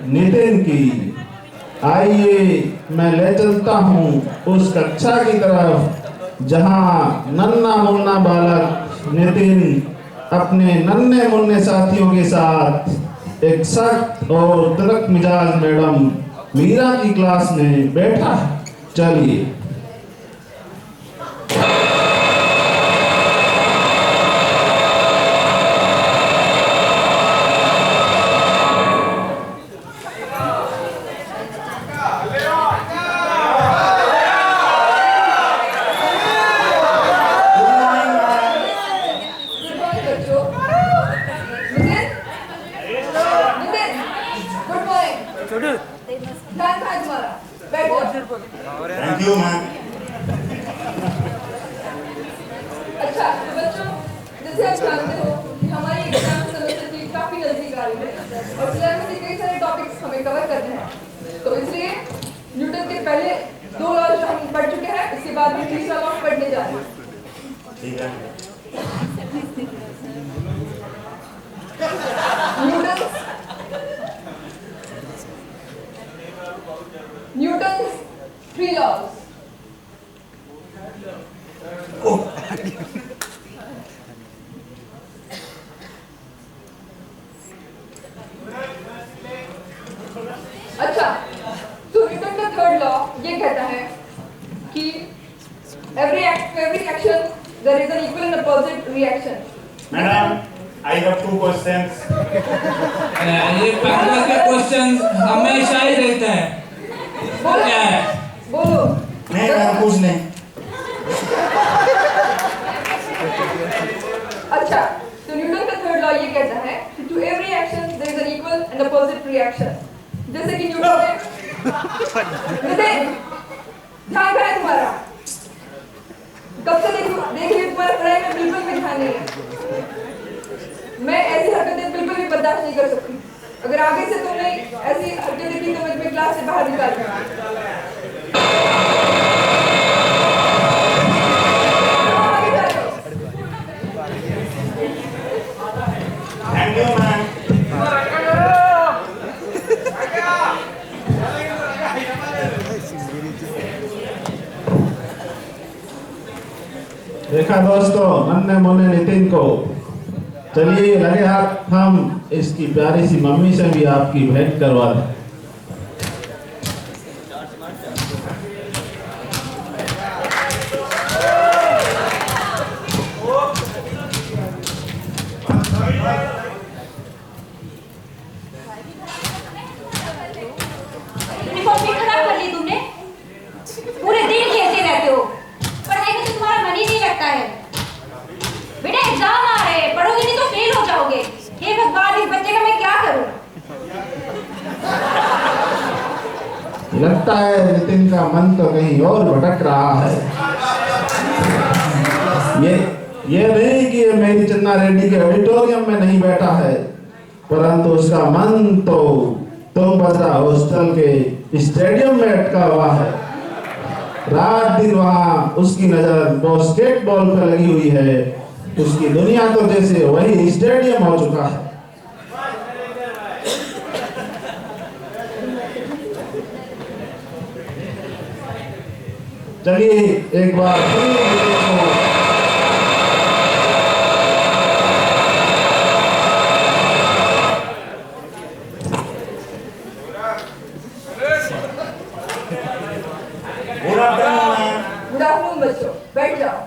नितिन की। आइए मैं ले चलता हूँ उस कक्षा की तरफ जहाँ नन्हा मुन्ना बालक नितिन अपने नन्हे मुन्ने साथियों के साथ एक सख्त और तलख मिजाज मैडम मीरा की क्लास में बैठा है। चलिए। Thank you ma'am. अच्छा तो बच्चों, जैसे आप जानते हो कि हमारी एग्जाम सेमेस्टर की काफी नजदीक आ रही है और सिलेबस में कई सारे टॉपिक्स हमें कवर करने हैं। तो इसलिए न्यूटन के पहले 2 लॉज जो हम पढ़ चुके हैं, इसके बाद में तीसरा लॉ पढ़ने जा रहे हैं। ठीक है। Newton's 3 laws. अच्छा, तो न्यूटन का 3rd लॉ ये कहता है कि every action there is an equal and opposite reaction. Madam, I have 2 questions. ये पहले के क्वेश्चन हमेशा ही रहते हैं। क्या है? बोलो। नहीं मैम, कुछ नहीं। अच्छा, तो न्यूटन का 3rd लॉ ये कहता है कि to every action there is an equal and opposite reaction. जैसे कि न्यूटन ने ध्यान है तुम्हारा, कब से देख रही तुम्हारा पढ़ाई में बिल्कुल भी ध्यान नहीं है। मैं ऐसी हरकतें बिल्कुल भी बर्दाश्त नहीं कर सकती। अगर आगे से तुमने ऐसी हरकतें की तो मैं तुम्हें क्लास से बाहर निकाल दूंगी। Thank you ma'am. देखा दोस्तों नन्हे मुन्ने नितिन को। चलिए लगे हाथ हम इसकी प्यारी सी मम्मी से भी आपकी भेंट करवा दें। यूनिफॉर्म भी खराब कर ली तुमने। पूरे दिन खेलते रहते हो, पढ़ाई में तो तुम्हारा मन ही नहीं लगता है। बेटा एग्जाम आ रहे हैं, पढ़ोगे नहीं तो फेल हो जाओगे। हे भगवान, इस बच्चे का मैं क्या करूं? लगता है नितिन का मन तो कहीं और भटक रहा है। ये नहीं कि ये मेरी चन्ना रेड्डी के ऑडिटोरियम में नहीं बैठा है, परंतु उसका मन तो तुंगभद्रा हॉस्टल के स्टेडियम में अटका हुआ है। रात दिन वहाँ उसकी नजर बास्केटबॉल पर लगी हुई है। उसकी दुनिया तो जैसे वही स्टेडियम हो चुका है। चलिए एक बार गुड आफ्टरनून बच्चों, बैठ जाओ।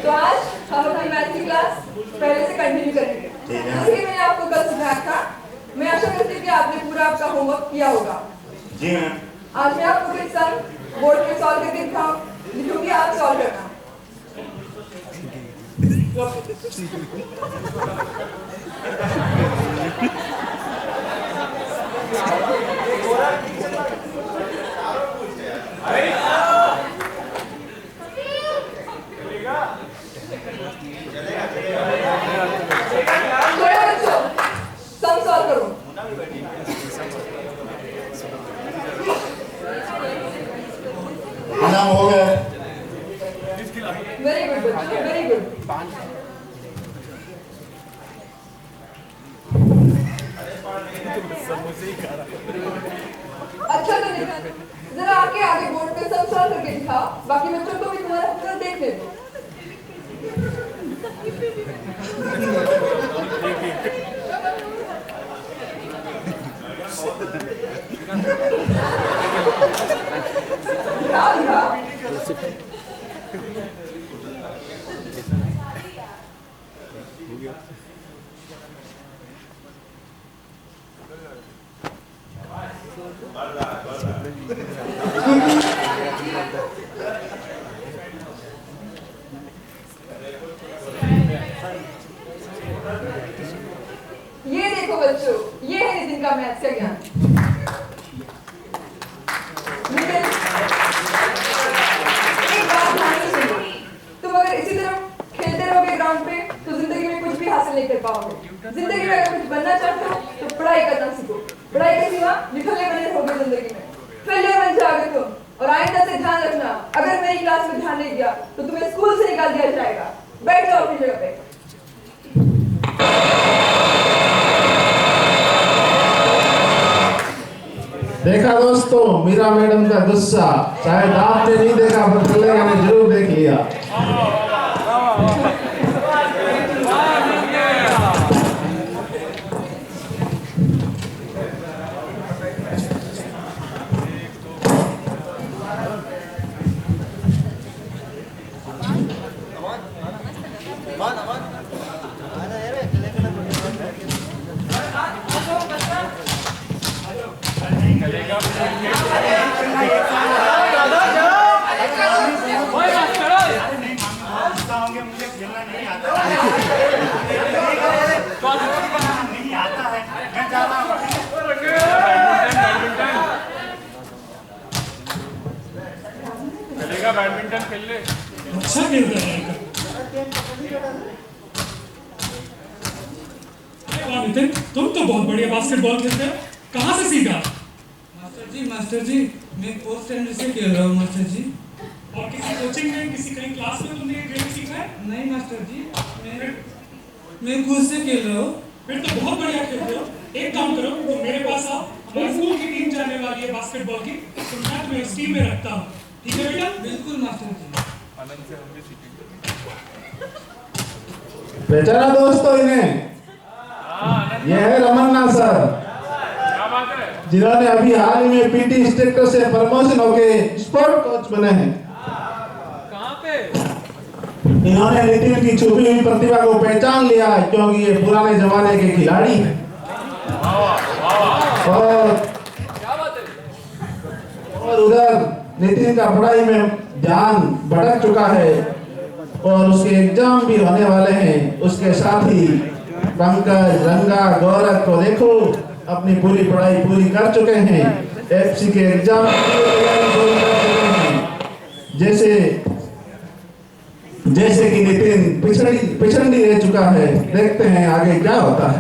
तो आज हम अपनी मैथ की क्लास पहले से कंटिन्यू करेंगे। जैसे कि मैंने आपको कल सिखाया था, मैं आशा करती हूँ कि आपने पूरा आपका होमवर्क किया होगा। जी मैम। आज मैं आपको कुछ सम बोर्ड पे सॉल्व करके लिखूंगी, आप सॉल्व करना। सम सॉल्व करो। नाम हो गया। वेरी गुड बच्चों, वेरी गुड। अच्छा तो निकल, जरा आके आगे बोर्ड पे सब सॉल्व करके दिखाओ, बाकी बच्चों को भी तुम्हारा उत्तर देखने दो। ये देखो बच्चों, ये है नितिन का मैथ्स का ज्ञान। नितिन, एक बात ध्यान से सुनो, तुम अगर इसी तरह खेलते रहोगे ग्राउंड पे तो जिंदगी में कुछ भी हासिल नहीं कर पाओगे। जिंदगी में अगर कुछ बनना चाहते हो तो पढ़ाई करना सीखो। पढ़ाई के सिवा निठल्ले बने रहोगे जिंदगी में, फेलियर बन जाओगे तुम। और आइंदा से ध्यान रखना, अगर मेरी क्लास में ध्यान नहीं दिया तो तुम्हें स्कूल से निकाल दिया जाएगा। बैठ जाओ अपनी जगह पे। देखा दोस्तों मीरा मैडम का गुस्सा, शायद आपने नहीं देखा पर कल्याण ने जरूर देख लिया। मुझे खेलना नहीं आता नहीं आता है, मैं जा रहा हूँ। चलेगा बैडमिंटन खेल ले। अच्छा खेलता है नितिन, तुम तो बहुत बढ़िया बास्केटबॉल खेलते हो, कहाँ से सीखा? मास्टर जी मैं 4th स्टैंडर्ड से खेल रहा हूँ मास्टर जी। और किसी कोचिंग में, किसी कहीं क्लास में तुमने ये गेम सीखा है? नहीं मास्टर जी, मैं खुद से खेल रहा हूँ। फिर तो बहुत बढ़िया खेलते हो। एक काम करो, तुम मेरे पास आओ, हमारी स्कूल की टीम जाने वाली है बास्केटबॉल की, तो मैं तुम्हें इस टीम में रखता हूँ, ठीक है बेटा? बिल्कुल मास्टर जी। आनंद से हम भी सीखेंगे। पहचाना दोस्तों इन्हें? यह है रमन्ना सर, क्या बात है? जिन्होंने अभी हाल ही में पीटी इंस्ट्रक्टर से प्रमोशन होके स्पोर्ट कोच बने हैं। कहाँ पे? इन्होंने नितिन की छुपी हुई प्रतिभा को पहचान लिया क्योंकि ये पुराने जमाने के खिलाड़ी हैं। और उधर नितिन का पढ़ाई में ध्यान भटक चुका है और उसके एग्जाम भी होने वाले हैं। उसके साथ ही पंकज, रंगा, गौरव को देखो अपनी पूरी पढ़ाई पूरी कर चुके हैं, एफसी के एग्जाम पूरी कर चुके हैं। जैसे कि नितिन पिछड़ी रह चुका है। देखते हैं आगे क्या होता है।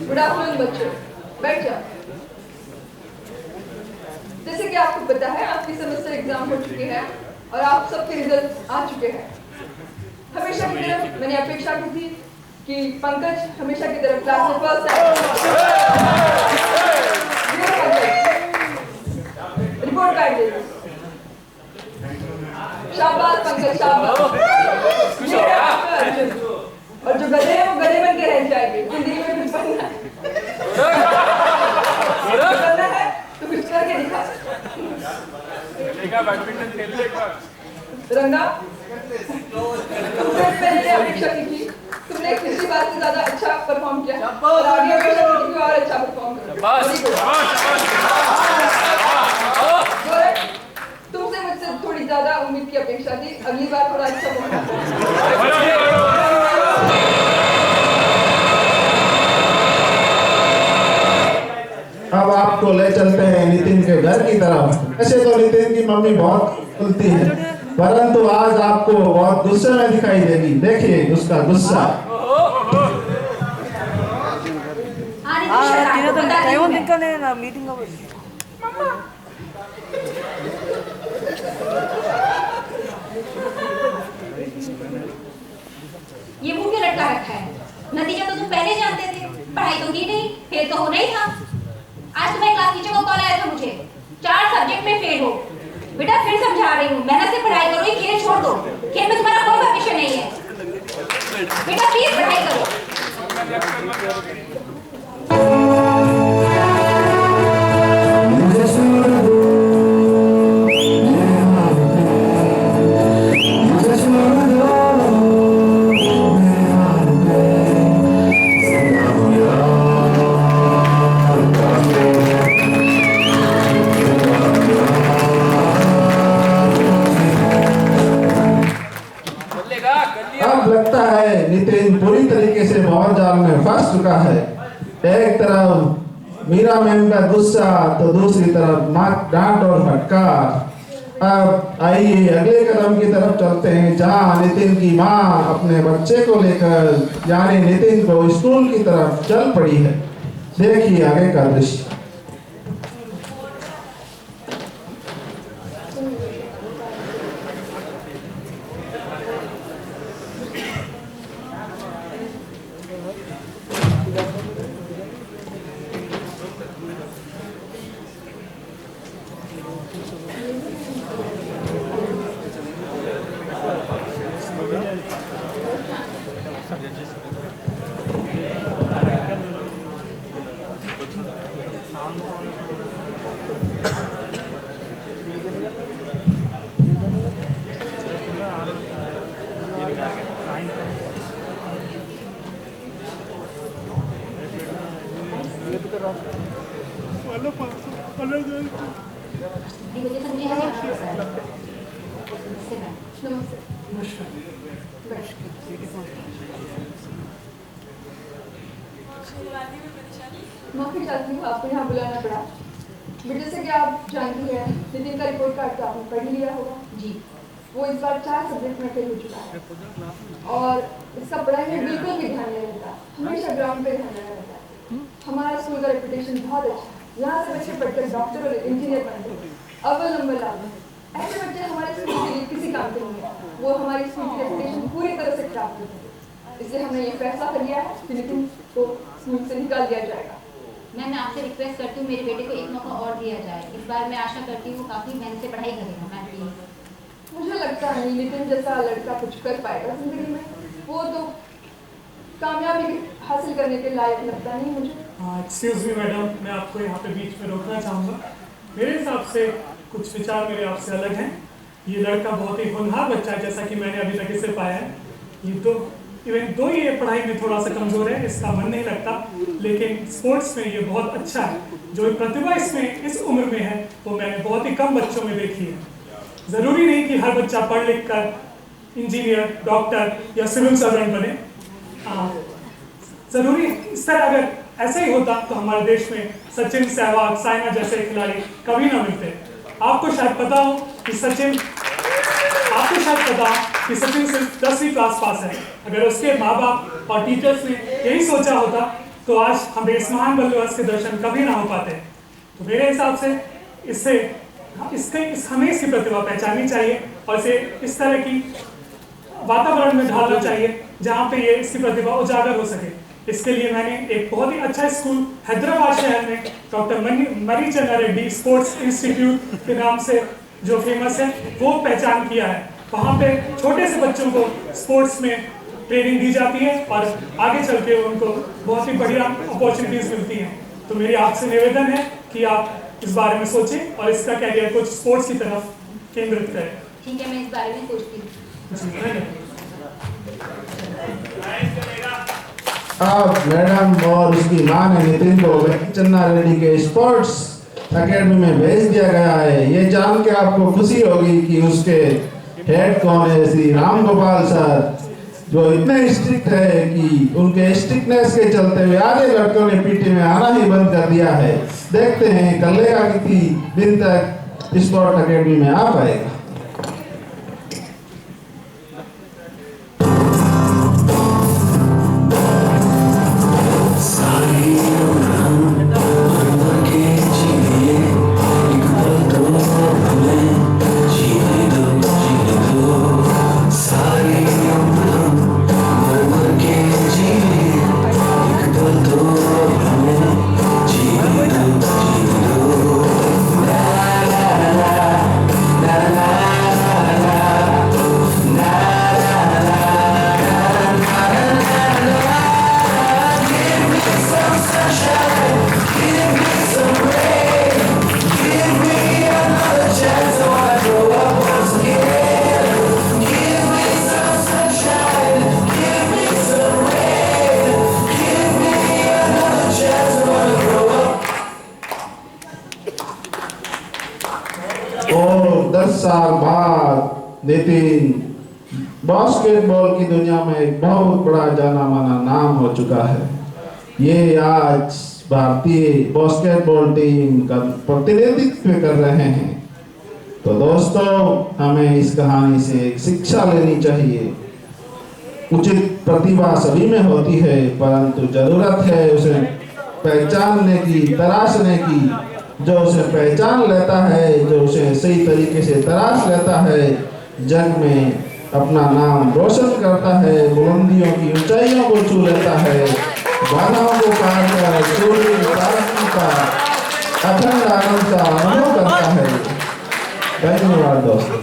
गुड आफ्टरनून बच्चों, बैठ जाओ। जैसे कि आपको पता है आपकी सेमेस्टर एग्जाम हो चुके हैं और आप सबके रिजल्ट आ चुके हैं। हमेशा की तरह मैंने अपेक्षा की थी कि पंकज हमेशा की तरह क्लास में फर्स्ट आए। रिपोर्ट कार्ड दे दो। शाबाश पंकज, शाबाश। और जो गधे हैं वो गधे बन के रह जाएंगे, जिंदगी में कुछ बनना है तो कुछ करके दिखा। बैडमिंटन खेल ले एक बार। रंगा, तुमसे पहले अपेक्षा की थी, तुमने किसी बात से ज्यादा अच्छा परफॉर्म किया और आगे अपेक्षा की थी और अच्छा परफॉर्म करो। तुमसे मुझसे थोड़ी ज्यादा उम्मीद की अपेक्षा थी, अगली बार थोड़ा अच्छा परफॉर्म करो। अब आपको ले चलते हैं नितिन के घर की तरफ। ऐसे तो नितिन की मम्मी बहुत खुलती है, परंतु आज आपको बहुत गुस्से में दिखाई देगी। देखिए उसका गुस्सा। तो होना ही था। आज तुम्हारी क्लास टीचर को कॉल आया था मुझे, 4 सब्जेक्ट में फेल हो। बेटा फिर समझा रही हूँ, मेहनत से पढ़ाई करो, ये खेल छोड़ दो। खेल में तुम्हारा कोई भविष्य नहीं है। बेटा प्लीज पढ़ाई करो। अब लगता है नितिन पूरी तरीके से भंवर जाल में फंस चुका है। एक तरफ मीरा मैम का गुस्सा तो दूसरी तरफ डांट और फटकार। अब आइए अगले कदम की तरफ चलते हैं, जहां नितिन की मां अपने बच्चे को लेकर यानी नितिन को स्कूल की तरफ चल पड़ी है। देखिए आगे का दृश्य। माफी चाहती हूँ, आपको यहाँ बुलाना पड़ा। बट जैसे कि आप जानती हैं, नितिन का रिपोर्ट कार्ड तो आपने पढ़ लिया होगा जी। वो इस बार 4 सब्जेक्ट में फेल हो चुका है और इसका पढ़ाई में बिल्कुल भी ध्यान नहीं रहता, हमेशा ग्राउंड पे ध्यान लगा रहता है। हमारा स्कूल का रेपुटेशन बहुत अच्छा है, यहाँ से बच्चे पढ़कर डॉक्टर और इंजीनियर बनते हैं, अव्वल नंबर लाते हैं। ऐसे बच्चे हमारे स्कूल के लिए किसी काम के नहीं है, वो हमारी स्कूल की रेपुटेशन पूरी तरह से खराब करते हैं। इसलिए हमने ये फैसला कर लिया है कि नितिन को स्कूल से निकाल दिया जाएगा। मैं आपसे रिक्वेस्ट करती हूँ मेरे बेटे को एक मौका और दिया जाए। इस बार मैं आशा करती हूँ काफी मेहनत से पढ़ाई करेगा। मैं प्लीज। मुझे लगता है नितिन जैसा लड़का कुछ कर पाएगा जिंदगी में, वो तो कामयाबी हासिल करने के लायक लगता नहीं मुझे। एक्सक्यूज मी मैडम, मैं आपको यहाँ पे बीच में रोकना चाहूँगा। मेरे हिसाब से कुछ विचार मेरे आपसे अलग हैं। ये लड़का बहुत ही होनहार बच्चा है, जैसा कि मैंने अभी तक इसे पाया है। ये पढ़ाई में थोड़ा सा कमजोर है, इसका मन नहीं लगता, लेकिन स्पोर्ट्स में ये बहुत अच्छा है। जो प्रतिभा इसमें इस उम्र में है वो मैंने बहुत ही कम बच्चों में देखी है। जरूरी नहीं कि हर बच्चा पढ़ लिख कर इंजीनियर, डॉक्टर या सिविल सर्वेंट बने। जरूरी इस तरह अगर ऐसा ही होता तो हमारे देश में सचिन, सहवाग, साइना जैसे खिलाड़ी कभी ना मिलते। आपको शायद पता हो कि सचिन सिर्फ 10वीं क्लास पास है। अगर उसके माँ बाप और टीचर्स ने यही सोचा होता तो आज हमें इस महान बल्लेबाज के दर्शन कभी ना हो पाते। तो मेरे हिसाब से हमें इसकी प्रतिभा पहचाननी चाहिए और इसे इस तरह की वातावरण में ढालना चाहिए जहाँ पे ये इसकी प्रतिभा उजागर हो सके। इसके लिए मैंने एक बहुत ही अच्छा स्कूल हैदराबाद शहर में डॉक्टर मरी चंद्रा रेड्डी स्पोर्ट्स इंस्टीट्यूट के नाम से जो फेमस है वो पहचान किया है। वहाँ पे छोटे से बच्चों को स्पोर्ट्स में ट्रेनिंग दी जाती है और आगे चल के उनको बहुत ही बढ़िया अपॉर्चुनिटीज मिलती हैं। तो मेरी आपसे निवेदन है कि आप इस बारे में सोचें और इसका कैरियर कुछ स्पोर्ट्स की तरफ केंद्रित करें। ठीक है, मैं इस बारे में सोचती हूँ। अब मैडम और उसकी मां ने नितिन को चन्ना रेड्डी के स्पोर्ट्स एकेडमी में भेज दिया गया है। ये जान के आपको खुशी होगी कि उसके हेड कौन है, श्री राम गोपाल सर, जो इतने स्ट्रिक्ट है कि उनके स्ट्रिक्टनेस के चलते हुए आधे लड़कों ने पीटी में आना ही बंद कर दिया है। देखते हैं कल्लेगा कितनी दिन तक स्पोर्ट एकेडमी में आ पाएगा। Sabe नितिन बास्केटबॉल की दुनिया में एक बहुत बड़ा जाना माना नाम हो चुका है। ये आज भारतीय बास्केटबॉल टीम का प्रतिनिधित्व कर रहे हैं। तो दोस्तों, हमें इस कहानी से एक शिक्षा लेनी चाहिए। उचित प्रतिभा सभी में होती है, परंतु जरूरत है उसे पहचानने की, तराशने की। जो उसे पहचान लेता है, जो उसे सही तरीके से तराश लेता है, जग में अपना नाम रोशन करता है, बुलंदियों की ऊंचाइयों को छू लेता है, बाधाओं को पार कर सूर्य तारकी का अखंड आनंद का अनुभव करता है। धन्यवाद दोस्तों।